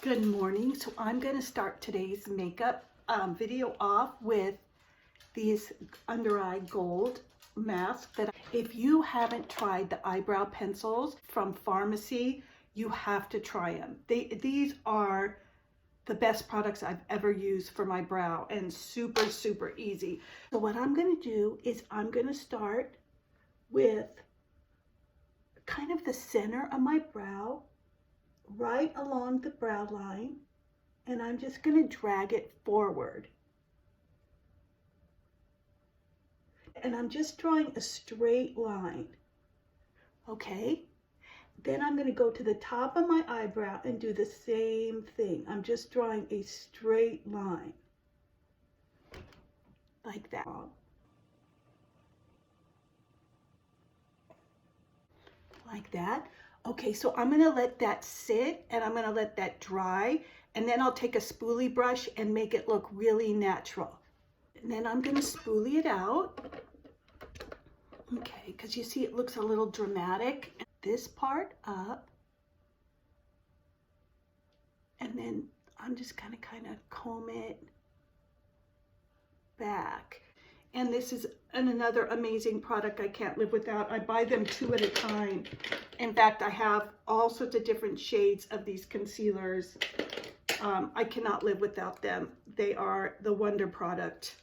Good morning. So I'm going to start today's makeup video off with these under eye gold masks. That if you haven't tried the eyebrow pencils from Farmasi, you have to try them. These are the best products I've ever used for my brow, and super easy. So what I'm going to do is I'm going to start with kind of the center of my brow, right along the brow line, and I'm just going to drag it forward. And I'm just drawing a straight line. Okay? Then I'm going to go to the top of my eyebrow and do the same thing. I'm just drawing a straight line. Like that. Like that. Okay, so I'm going to let that sit and I'm going to let that dry, and then I'll take a spoolie brush and make it look really natural. And then I'm going to spoolie it out. Okay, because you see it looks a little dramatic. This part up. And then I'm just going to kind of comb it back. And this is another amazing product I can't live without. I buy them 2 at a time. In fact, I have all sorts of different shades of these concealers. I cannot live without them. They are the wonder product.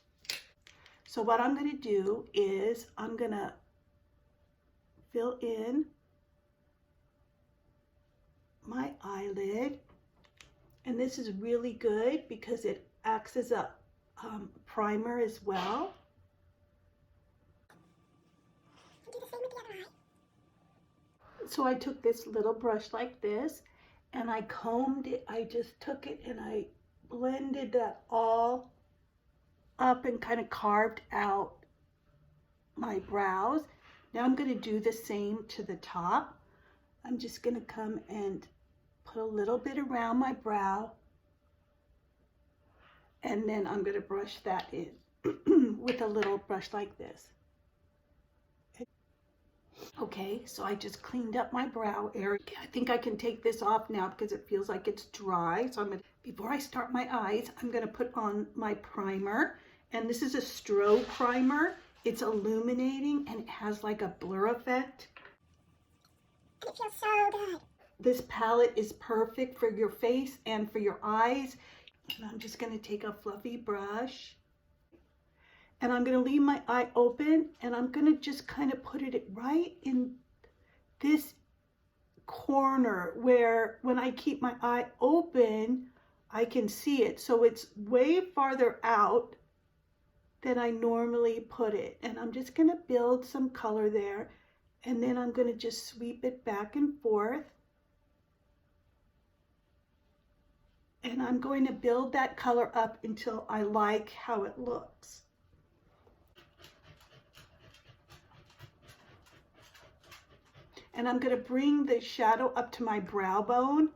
So what I'm going to do is I'm going to fill in my eyelid. And this is really good because it acts as a primer as well. So I took this little brush like this and I combed it. I just took it and I blended that all up and kind of carved out my brows. Now I'm going to do the same to the top. I'm just going to come and put a little bit around my brow, and then I'm going to brush that in with a little brush like this. Okay, so I just cleaned up my brow area. I think I can take this off now because it feels like it's dry. So before I start my eyes, I'm going to put on my primer. And this is a strobe primer. It's illuminating and it has like a blur effect. And it feels so good. This palette is perfect for your face and for your eyes. And I'm just going to take a fluffy brush. And I'm going to leave my eye open, and I'm going to just kind of put it right in this corner where when I keep my eye open, I can see it. So it's way farther out than I normally put it. And I'm just going to build some color there, and then I'm going to just sweep it back and forth. And I'm going to build that color up until I like how it looks. And I'm going to bring the shadow up to my brow bone.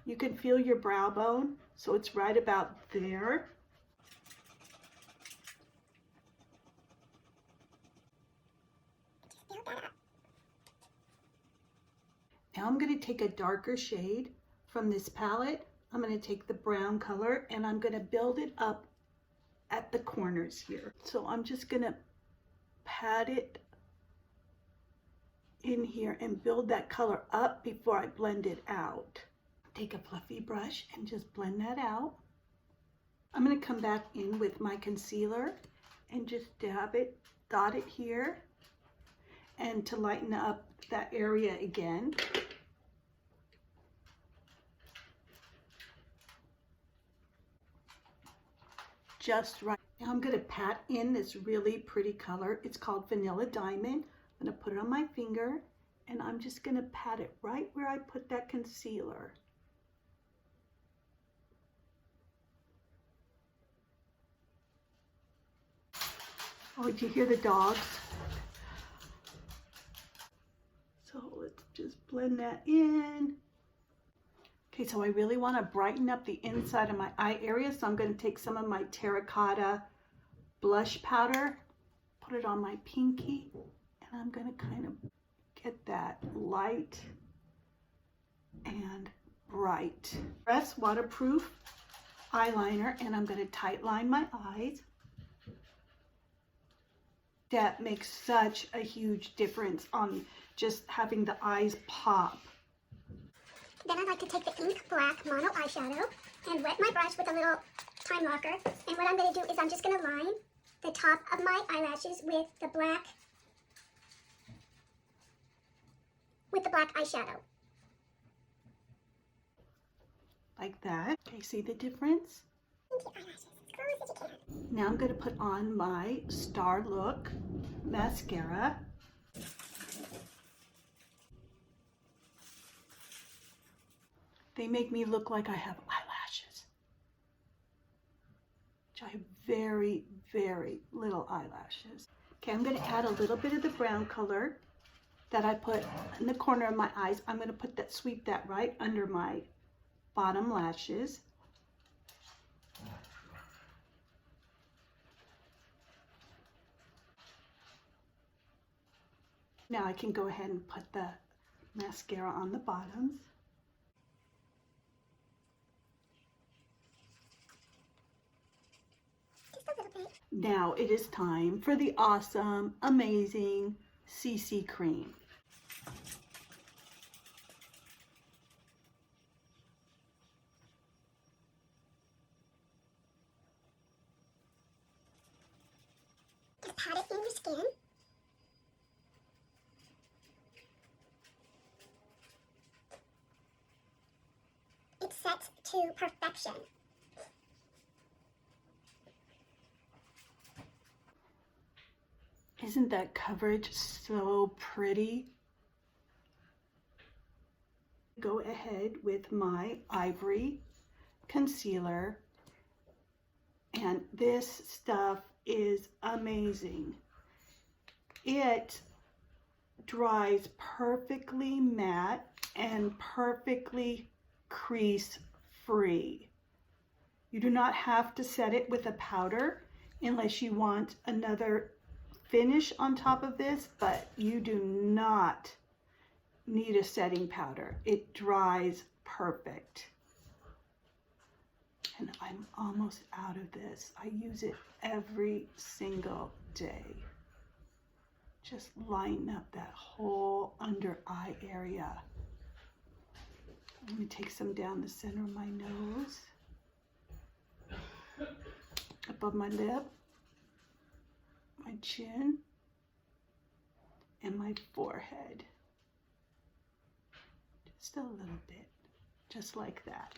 You can feel your brow bone, so it's right about there. Just build that up. Now I'm going to take a darker shade from this palette. I'm going to take the brown color and I'm going to build it up at the corners here. So I'm just going to pat it in here and build that color up before I blend it out. Take a fluffy brush and just blend that out. I'm going to come back in with my concealer and just dab it, dot it here, and to lighten up that area again. Just right. Now I'm going to pat in this really pretty color. It's called Vanilla Diamond. I'm going to put it on my finger, and I'm just going to pat it right where I put that concealer. Oh, did you hear the dogs? So let's just blend that in. Okay, so I really want to brighten up the inside of my eye area, so I'm going to take some of my terracotta blush powder, put it on my pinky, and I'm going to kind of get that light and bright. Press waterproof eyeliner, and I'm going to tight line my eyes. That makes such a huge difference on just having the eyes pop. Then I like to take the ink black mono eyeshadow and wet my brush with a little time marker. And what I'm going to do is I'm just going to line the top of my eyelashes with the black eyeshadow. Like that. Okay, see the difference? Into your eyelashes as close as you can. Now I'm going to put on my Star Look mascara. They make me look like I have eyelashes. I have very, very little eyelashes. Okay, I'm going to add a little bit of the brown color that I put in the corner of my eyes. I'm going to put that, sweep that right under my bottom lashes. Now I can go ahead and put the mascara on the bottoms. Just a little bit. Now it is time for the awesome, amazing CC cream. Just pat it in your skin. It's set to perfection. Isn't that coverage so pretty? Go ahead with my Ivory concealer, and this stuff is amazing. It dries perfectly matte and perfectly crease free. You do not have to set it with a powder unless you want another finish on top of this, but you do not need a setting powder. It dries perfect. And I'm almost out of this. I use it every single day. Just line up that whole under eye area. I'm going to take some down the center of my nose, above my lip, my chin, and my forehead. Just a little bit, just like that.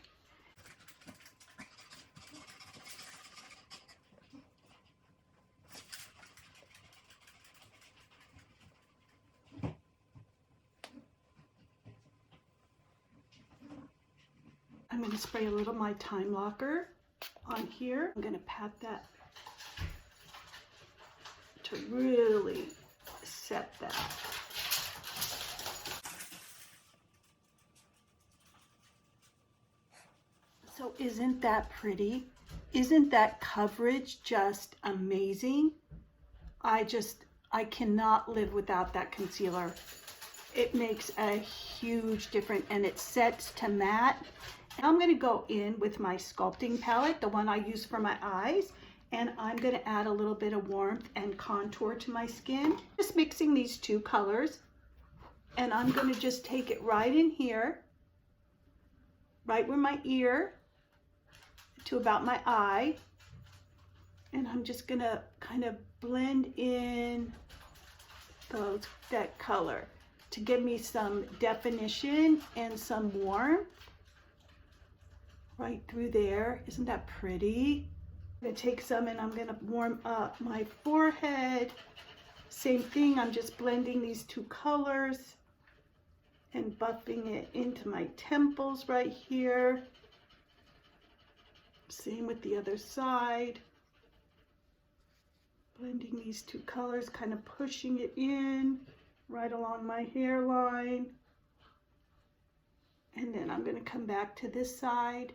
I'm going to spray a little of my Time Locker on here. I'm going to pat that to really set that. So isn't that pretty? Isn't that coverage just amazing? I cannot live without that concealer. It makes a huge difference, and it sets to matte. Now I'm going to go in with my sculpting palette, the one I use for my eyes, and I'm going to add a little bit of warmth and contour to my skin. Just mixing these two colors, and I'm going to just take it right in here, right where my ear, to about my eye, and I'm just going to kind of blend in that color to give me some definition and some warmth. Right through there. Isn't that pretty? I'm going to take some and I'm going to warm up my forehead. Same thing, I'm just blending these two colors and buffing it into my temples right here. Same with the other side. Blending these two colors, kind of pushing it in right along my hairline. And then I'm going to come back to this side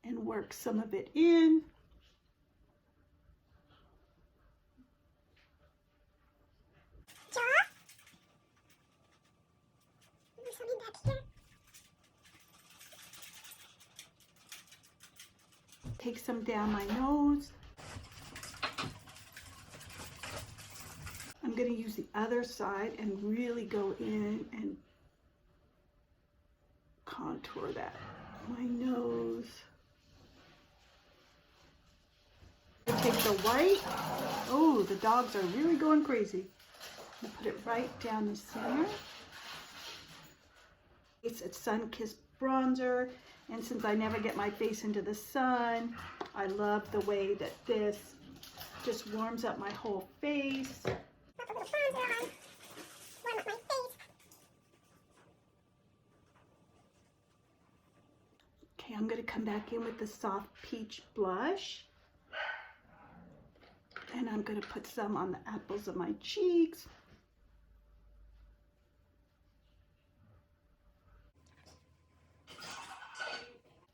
and work some of it in. There's something back here. Take some down my nose. I'm going to use the other side and really go in and contour that. My nose. Take the white. Oh, the dogs are really going crazy. I'm gonna put it right down the center. It's a sun-kissed bronzer, and since I never get my face into the sun, I love the way that this just warms up my whole face. Put a little bronzer on. Warm up my face. Okay, I'm gonna come back in with the soft peach blush. And I'm going to put some on the apples of my cheeks.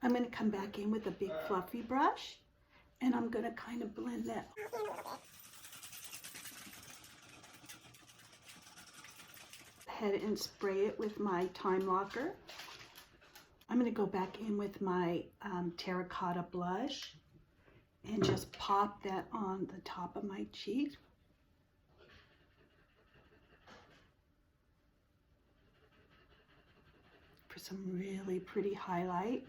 I'm going to come back in with a big fluffy brush. And I'm going to kind of blend that. Ahead and spray it with my Time Locker. I'm going to go back in with my terracotta blush. And just pop that on the top of my cheek. For some really pretty highlight.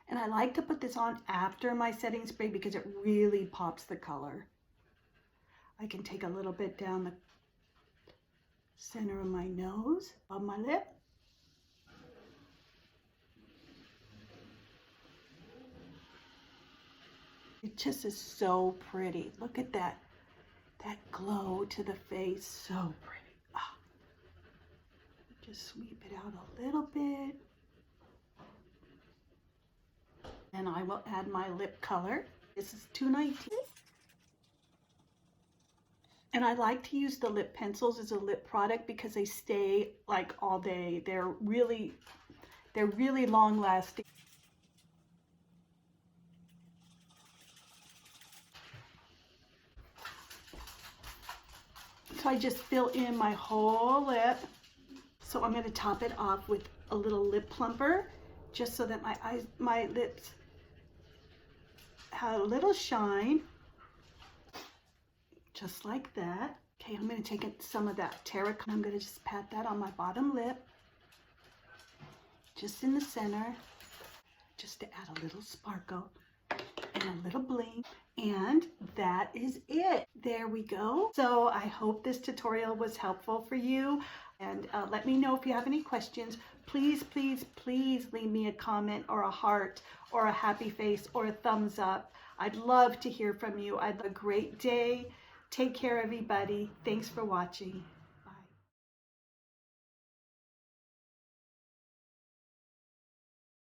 And I like to put this on after my setting spray because it really pops the color. I can take a little bit down the center of my nose, on my lip. It just is so pretty. Look at that glow to the face, so pretty. Ah. Just sweep it out a little bit. And I will add my lip color. This is 219. And I like to use the lip pencils as a lip product because they stay like all day. They're really long lasting. So I just fill in my whole lip. So I'm going to top it off with a little lip plumper, just so that my lips have a little shine, just like that. Okay, I'm going to take some of that terracotta. I'm going to just pat that on my bottom lip, just in the center, just to add a little sparkle and a little bling. And that is it. There we go. So I hope this tutorial was helpful for you. And let me know if you have any questions. Please, please, please leave me a comment or a heart or a happy face or a thumbs up. I'd love to hear from you. I'd have a great day. Take care, everybody. Thanks for watching.